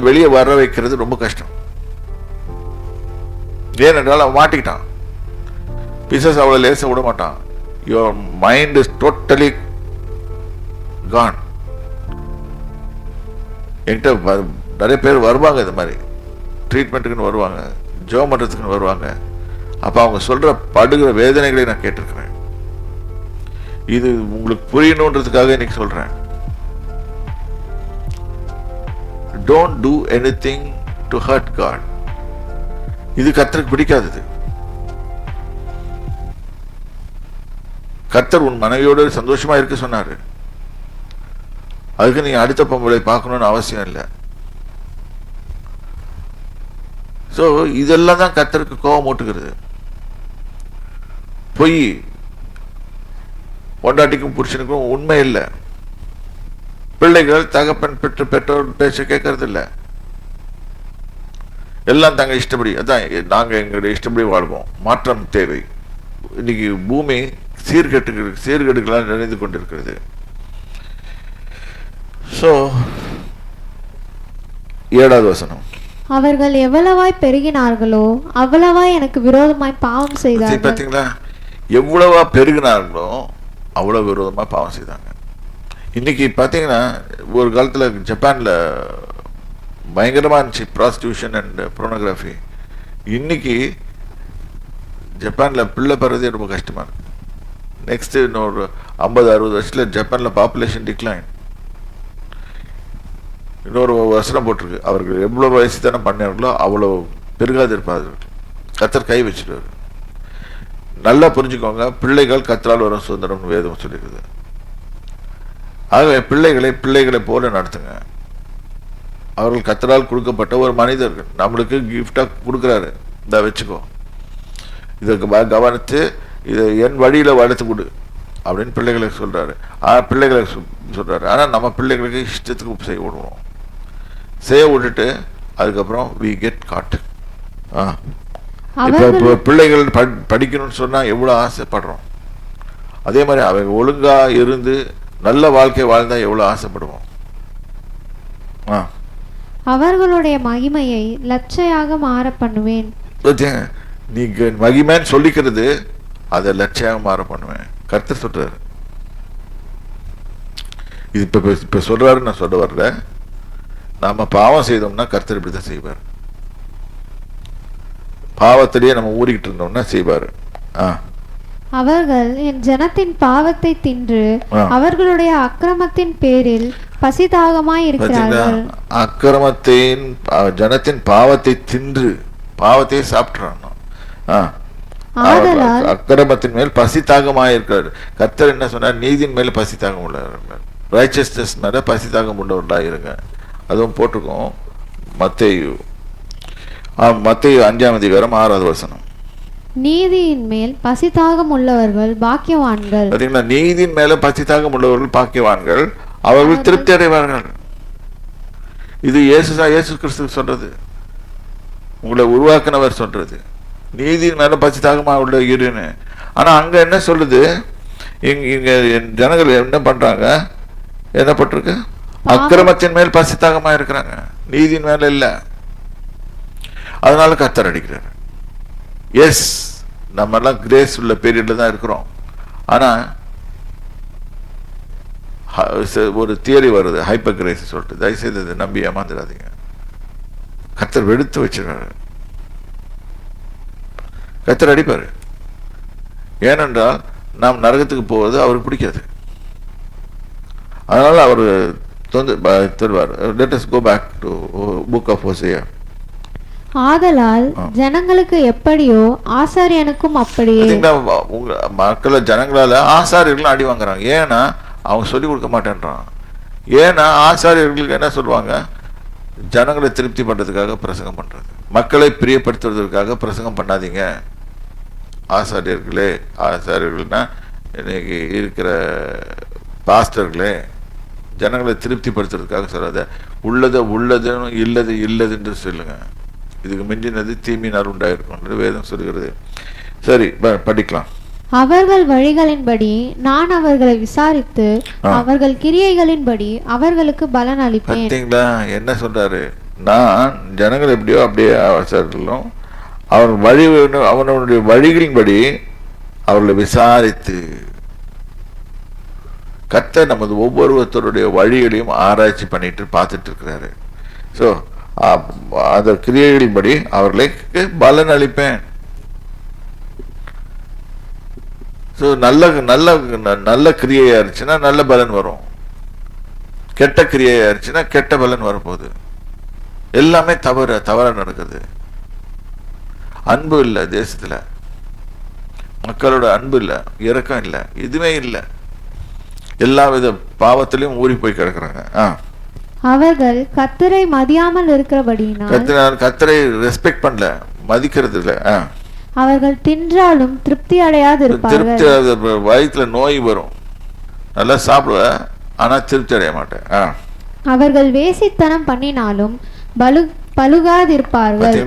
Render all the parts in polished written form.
வெளியே வர வைக்கிறது ரொம்ப கஷ்டம். ஏனென்றால் அவன் மாட்டிக்கிட்டான். பிசாசு அவளை லேச விட மாட்டான். Your mind is totally gone. என்கிட்ட நிறைய பேர் வருவாங்க, இது மாதிரி ட்ரீட்மெண்ட்டுக்குன்னு வருவாங்க, ஜெபம் பண்ணுறதுக்குன்னு வருவாங்க. அப்போ அவங்க சொல்கிற படுகிற வேதனைகளை நான் கேட்டிருக்கிறேன். இது உங்களுக்கு புரியணுன்றதுக்காக இன்னைக்கு சொல்கிறேன். Don't do anything to hurt God. இது கர்த்தருக்கு பிடிக்காதது. கர்த்தர் உன் மனைவியோடு சந்தோஷமா இருக்க சொன்னாரு. அதுக்கு நீங்க அடுத்த பொம்பளை பார்க்கணும்னு அவசியம் இல்லை. ஸோ இதெல்லாம் தான் கர்த்தருக்கு கோபம் மூட்டுகிறது. பொய், பொண்டாட்டிக்கும் புருஷனுக்கும் உண்மை இல்லை. பிள்ளைகள் தகப்பன் பெற்றோர் பேச்ச கேட்கறது இல்லை. எல்லாம் தாங்க இஷ்டப்படி, அதான் நாங்கள் எங்களுடைய இஷ்டப்படி வாழ்வோம். மாற்றம் தேவை. இன்னைக்கு பூமி சீர்கேடுகளால் நிறைந்து கொண்டிருக்கிறது. ஸோ 7வது வசனம், அவர்கள் எவ்வளவாய் பெருகினார்களோ அவ்வளவாய் எனக்கு விரோதமாய் பாவம் செய்தார்கள். பார்த்தீங்களா, எவ்வளவா பெருகினார்களோ அவ்வளோ விரோதமாக பாவம் செய்தாங்க. இன்னைக்கு பார்த்தீங்கன்னா, ஒரு காலத்தில் ஜப்பானில் பயங்கரமாக இருந்துச்சு ப்ராஸ்டியூஷன் அண்ட் ப்ரோனோகிராஃபி. இன்னைக்கு ஜப்பானில் பிள்ளை பெறதே ரொம்ப கஷ்டமாக இருக்கு. நெக்ஸ்ட்டு இன்னொரு 50-60 வருஷத்தில் ஜப்பானில் பாப்புலேஷன் டிக்ளைன். இன்னொரு வசனம் போட்டிருக்கு, அவர்கள் எவ்வளோ வயசு தானே பண்ணார்களோ அவ்வளோ பெருகாது இருப்பார்கள். கர்த்தர் கை வச்சுடுவார். நல்லா புரிஞ்சுக்கோங்க, பிள்ளைகள் கர்த்தரால் வரும் சுதந்திரம்னு வேதம் சொல்லியிருக்குது. ஆகவே பிள்ளைகளை போல நடத்துங்க. அவர்கள் கர்த்தரால் கொடுக்கப்பட்ட ஒரு மனிதர்கள், நம்மளுக்கு கிஃப்டாக கொடுக்குறாரு, இந்த வச்சுக்கோ, இதை கவனித்து இதை என் வழியில் வளர்த்து கொடு அப்படின்னு பிள்ளைகளுக்கு சொல்கிறாரு. ஆனால் நம்ம பிள்ளைகளுக்கு இஷ்டத்துக்கு செய்ய விடுவோம். செய்ய விட்டுட்டு அதுக்கப்புறம் வி கெட் காட். இப்போ பிள்ளைகள் படிக்கணும்னு சொன்னால் எவ்வளோ ஆசைப்படுறோம். அதே மாதிரி அவங்க ஒழுங்காக இருந்து நல்ல வாழ்க்கை வாழ்ந்தால் எவ்வளோ ஆசைப்படுவோம். அவர்களுடைய மகிமையை லட்சையாக மாற பண்ணுவேன். நீங்க மகிமைன்னு சொல்லிக்கிறது அதை லட்சையாக மாற பண்ணுவேன். கர்த்தர் சொல்றாரு. இது இப்ப சொல்றாரு, நான் சொல்ல வரல. நாம பாவம் செய்தோம்னா கர்த்தர் இப்படிதான் செய்வார். பாவத்திலேயே நம்ம ஊறிக்கிட்டு இருந்தோம்னா செய்வாரு. அவர்கள் என் ஜனத்தின் பாவத்தை தின்று அவர்களுடைய அக்கிரமத்தின் பேரில் பசிதாகமாய் இருக்கிறார்கள். அக்கிரமத்தின் ஜனத்தின் பாவத்தை தின்று பாவத்தை சாப்பிட்றான். அக்கிரமத்தின் மேல் பசிதாகமாய் இருக்கிறார். கர்த்தர் என்ன சொன்னார்? நீதியின் மேல பசிதாகம் உள்ளவர்கள், ரைச்சஸ்னஸ் மேல பசிதாகம் உள்ளவர்களா இருங்க. அதுவும் போட்டிருக்கோம் மத்தேயு 5ஆம் அதிகாரம் 6வது வசனம். நீதியின் மேல் பசிதாகம் உள்ளவர்கள் பாக்கியவான்கள். பாத்தீங்களா, நீதியின் மேல பசிதாகம் உள்ளவர்கள் பாக்கியவான்கள், அவர்கள் திருப்தி அடைவார்கள். இது இயேசு கிறிஸ்து சொல்றது, உங்களை உருவாக்குனவர் சொல்றது. நீதியின் மேல பசிதாகமா உள்ள இருன்னு. ஆனா அங்க என்ன சொல்லுது? இங்க ஜனங்கள் என்ன பண்றாங்க? என்ன பட்டிருக்கு? அக்கிரமத்தின் மேல் பசிதாகமா இருக்கிறாங்க, நீதியின் மேல இல்ல. அதனால கர்த்தர் அடிக்கிறார். எஸ், நம்ம எல்லாம் கிரேஸ் உள்ள பீரியட்ல தான் இருக்கிறோம். ஆனா ஒரு தியரி வருது, ஹைப்பர் கிரேஸ் சொல்லிட்டு. தயவுசெய்து இதை நம்பி ஏமாந்துடாதீங்க. கர்த்தர் வெடுத்து வச்சிருக்காரு. கர்த்தர் அடிப்பாரு. ஏனென்றால் நாம் நரகத்துக்கு போவது அவருக்கு பிடிக்காது. அதனால அவர் தருவார். Let us go back to book of Hosea. ஆதலால் ஜனங்களுக்கு எப்படியோ ஆசாரியனுக்கும் அப்படியே. மக்கள் ஜனங்களால ஆசாரியர்கள் அடி வாங்குறாங்க. ஏன்னா அவங்க சொல்லி கொடுக்க மாட்டேன்றான். ஏன்னா ஆசாரியர்களுக்கு என்ன சொல்லுவாங்க? ஜனங்களை திருப்தி பண்றதுக்காக பிரசங்கம் பண்றது, மக்களை பிரியப்படுத்துவதற்காக பிரசங்கம் பண்ணாதீங்க. ஆசாரியர்கள்னா இன்னைக்கு இருக்கிற பாஸ்டர்களே, ஜனங்களை திருப்திப்படுத்துறதுக்காக சொல்லாத. உள்ளதுன்னு இல்லதுன்னு சொல்லுங்க. இதுக்கு மிஞ்சினது தீமையினால் உண்டாயிருக்கும் வேதம் சொல்கிறது. சரி, படிக்கலாம். அவர்கள் வழிகளின்படி நான் அவர்களை விசாரித்து அவர்கள் கிரியைகளின்படி அவர்களுக்கு பலன் அளிப்பேன். பார்த்தீங்களா என்ன சொல்றாரு? நான் ஜனங்கள் எப்படியோ அப்படியே அவசரம் அவன் அவனுடைய வழிகளின்படி அவர்களை விசாரித்து, கர்த்தர் நமது ஒவ்வொருத்தருடைய வழிகளையும் ஆராய்ச்சி பண்ணிட்டு பார்த்துட்டு இருக்கிறாரு. ஸோ அந்த கிரியைகளின்படி அவர்களுக்கு பலன் அளிப்பேன். ஸோ நல்ல நல்ல நல்ல கிரியையா இருந்துச்சுன்னா நல்ல பலன் வரும், கெட்ட கிரியையா இருந்துச்சுன்னா கெட்ட பலன் வரப்போகுது. எல்லாமே தவற நடக்குது. அன்பு இல்லை தேசத்துல, மக்களோட அன்பு இல்லை, இரக்கம் இல்லை, எதுவுமே இல்லை. எல்லா வித பாவத்திலையும் ஊறி போய் கிடக்குறாங்க. அவர்கள் கர்த்தரை மதியாமல் இருக்கிறபடியினால், கர்த்தரை ரெஸ்பெக்ட் பண்ணல, மதிக்கிறது இல்லை. அவர்கள் தின்றாலும் திருப்தி அடையாது இருப்பார்கள். வயிற்றுல நோய் வரும், நல்லா சாப்பிடுவேன் ஆனா திருப்தி அடைய மாட்டேன். அவர்கள் வேசித்தனம் பண்ணினாலும் பலுகாதிருப்பார்கள்.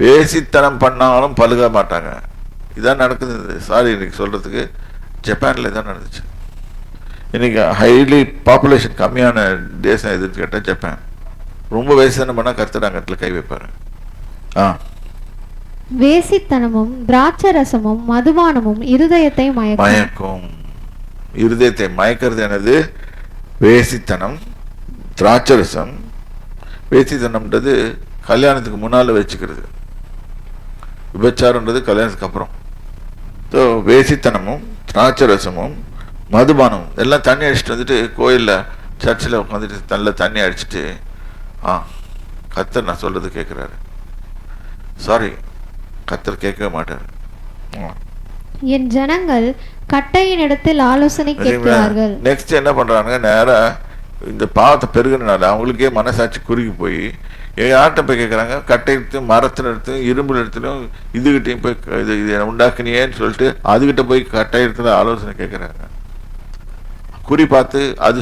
வேசித்தனம் பண்ணாலும் பழுக மாட்டாங்க. இதான் நடக்குது. சாரி இன்னைக்கு சொல்றதுக்கு, ஜப்பான்ல தான் நடந்துச்சு. இன்னைக்கு ஹைலி பாப்புலேஷன் கம்மியான தேசம் எதுன்னு கேட்டால் ஜப்பான். ரொம்ப வேசித்தனம் பண்ணா கர்த்தர் அங்கத்துல கை வைப்பாரு. வேசித்தனமும் திராட்சரசமும் மதுபானமும் இருதயத்தை மயக்கும். இருதயத்தை மயக்கிறது என்னது? வேசித்தனம், திராட்சரசம். வேசித்தனம்ன்றது கல்யாணத்துக்கு முன்னால வச்சுக்கிறது, விபச்சாரம்ன்றது கல்யாணத்துக்கு அப்புறம். ஸோ வேசித்தனமும் திராட்சரசமும் மதுபானமும் எல்லாம் தண்ணி அடிச்சுட்டு வந்துட்டு கோயிலில் சர்ச்சில் உட்காந்துட்டு நல்ல தண்ணி அடிச்சுட்டு கர்த்தர் நான் சொல்றது கேட்குறாரு. சாரி, கர்த்தர் கேட்கவே மாட்டார். என் ஜனங்கள் கட்டையின் இடத்தில் ஆலோசனை கேட்கிறார்கள். நெக்ஸ்ட் என்ன பண்றாங்க, நேரா இந்த பாவத்தை பெருகுனால அவங்களுக்கே மனசாட்சி குறுகி போய் யார்கிட்ட போய் கேட்குறாங்க? கட்டை எடுத்து, மரத்தில் எடுத்து, இரும்புல எடுத்துலும் இதுகிட்டையும் போய் இது உண்டாக்குனியேன்னு சொல்லிட்டு அதுகிட்ட போய் கட்டை இடத்துல ஆலோசனை கேட்குறாங்க. குறி பார்த்து அது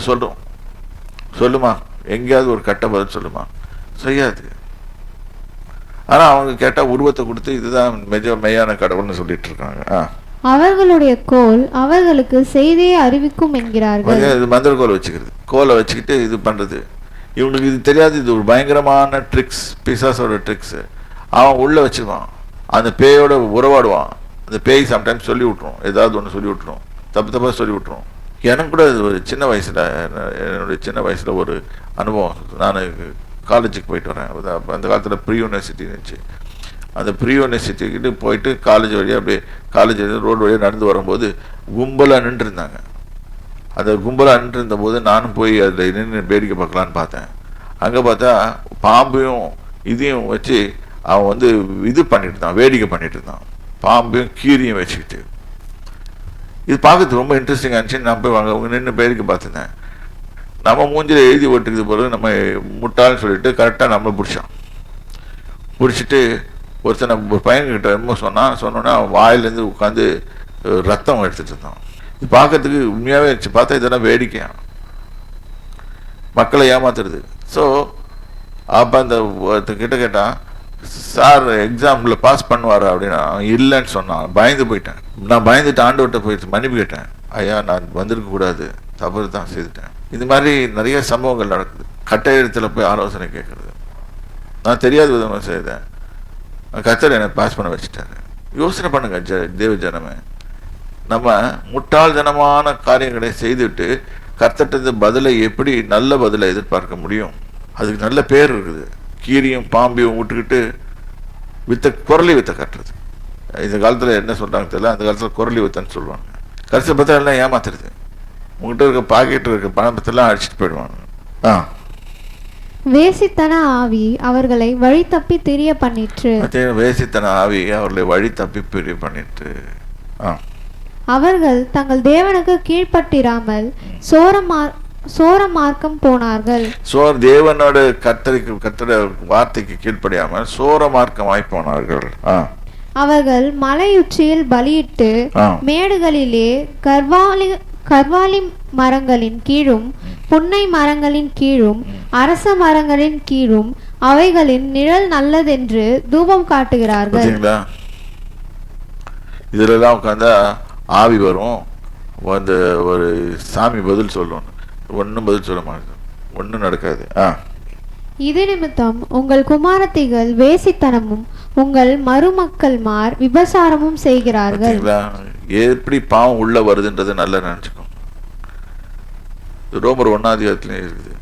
சொல்லுமா? எங்கேயாவது ஒரு கட்டை பதில் சொல்லுமா? செய்யாது. ஆனா அவங்க கேட்டா உருவத்தை கொடுத்து இதுதான் மெய்யான கடவுள்னு சொல்லிட்டு இருக்காங்க. அவர்களுடைய கோல் அவர்களுக்கு செய்தியை அறிவிக்கும் என்கிறார்கள். இது மந்திர கோல் வச்சுக்கிறது, கோலை வச்சுக்கிட்டு இது பண்றது. இவனுக்கு இது தெரியாது, இது ஒரு பயங்கரமான ட்ரிக்ஸ், பிசாசோட ட்ரிக்ஸ். அவன் உள்ள வச்சுக்குவான், அந்த பேயோட உறவாடுவான். அந்த பேய் சம்டைம்ஸ் சொல்லி விட்டுரும், ஏதாவது ஒன்று சொல்லி விட்டுரும், தப்பாக சொல்லி விட்டுரும். எனக்கு கூட ஒரு சின்ன வயசுல ஒரு அனுபவம். நான் காலேஜுக்கு போயிட்டு வரேன். அந்த காலத்தில் ப்ரீ யூனிவர்சிட்டி இருந்துச்சு. அந்த ப்ரீ யூனிவர்சிட்டிக்கிட்டு போயிட்டு காலேஜ் வழியாக அப்படியே காலேஜ் ரோடு வழியாக நடந்து வரும்போது கும்பலாக நின்றுருந்தாங்க. அந்த கும்பலாக நின்றுருந்த போது நானும் போய் அதில் நின்று வேடிக்கை பார்க்கலான்னு பார்த்தேன். அங்கே பார்த்தா பாம்பையும் இதையும் வச்சு அவன் இது பண்ணிட்டு இருந்தான், வேடிக்கை பண்ணிட்டு இருந்தான். பாம்பையும் கீரியும் வச்சுக்கிட்டு. இது பார்க்கறது ரொம்ப இன்ட்ரெஸ்டிங்காக இருந்துச்சு. நான் போய் அவங்க நின்று வேடிக்கை பார்த்துருந்தேன். நம்ம மூஞ்சில் எழுதி ஓட்டுக்குது போல நம்ம முட்டாள்னு சொல்லிட்டு கரெக்டாக நம்மளை பிடிச்சிட்டு ஒருத்தனை ஒரு பையன்கிட்ட ரொம்ப சொன்னோன்னா அவன் வாயிலேருந்து உட்காந்து ரத்தம் எடுத்துட்டு இருந்தான். இது பார்க்கறதுக்கு உண்மையாகவே இருந்துச்சு. பார்த்தா இதெல்லாம் வேடிக்கையா மக்களை ஏமாத்துறது. ஸோ அப்போ அந்த கிட்ட கேட்டான், சார் எக்ஸாம்பிள் பாஸ் பண்ணுவார் அப்படின்னா இல்லைன்னு சொன்னான். பயந்து போயிட்டேன். நான் பயந்துட்டு ஆண்டவர்கிட்ட போயிட்டு மன்னிப்பு கேட்டேன். ஐயா, நான் வந்திருக்க கூடாது, தவறு தான் செய்துட்டேன். இது மாதிரி நிறைய சம்பவங்கள் நடக்குது. கட்டை இடத்துல போய் ஆலோசனை கேட்கறது. நான் தெரியாத விதமாக செய்தேன், கர்த்தர் என்னை பாஸ் பண்ண வச்சுட்டாரு. யோசனை பண்ணுங்க தேவ ஜனமே. நம்ம முட்டாள்தனமான காரியங்களை செய்துட்டு கர்த்தர்கிட்ட பதிலை எப்படி நல்ல பதிலை எதிர்பார்க்க முடியும்? அதுக்கு நல்ல பேர் இருக்குது. கீரியும் பாம்பையும் விட்டுக்கிட்டு குரலி வித்தை கட்டுறது. இந்த காலத்தில் என்ன சொல்றாங்க தெரியல, அந்த காலத்தில் குரலி வித்தன்னு சொல்லுவாங்க. கடைசி பார்த்தா எல்லாம் ஏமாத்துறது. உங்ககிட்ட இருக்க பாக்கெட்டில் இருக்க பணத்தெல்லாம் அடிச்சுட்டு போயிடுவாங்க. வேசித்தன ஆவி அவர்களை வழி தப்பி திரிய பண்ணிற்று. வேசித்தன ஆவி அவர்களை வழி தப்பி திரிய பண்ணிட்டு அவர்கள் தங்கள் தேவனுக்கு கீழ்ப்பட்டிராமல் சோர மார்க்கம் போனார்கள். தேவனோட கர்த்தர வார்த்தைக்கு கீழ்ப்படியாமல் சோர மார்க்கமாய் போனார்கள். அவர்கள் மலையுச்சியில் பலியிட்டு மேடுகளிலே கர்வாலி மரங்களின் கீழும் புன்னை மரங்களின் கீழும் அரச மரங்களின் கீழும் அவைகளின் நிழல் நல்லதென்று தூபம் காட்டுகிறார்கள். இதுலலாம் உட்காந்தா ஆவி வரும், ஒரு சாமி பதில் சொல்லணும். ஒன்றும் பதில் சொல்ல மாட்டேன், ஒன்றும் நடக்காது. இது நிமித்தம் உங்கள் குமாரத்திகள் வேசித்தனமும் உங்கள் மருமக்கள்மார் விபசாரமும் செய்கிறார்கள். எப்படி பாவம் உள்ள வருதுன்றது நல்லா நினைச்சுக்கோ. ரோமர் 1 அதிகாரத்திலே இருக்குது.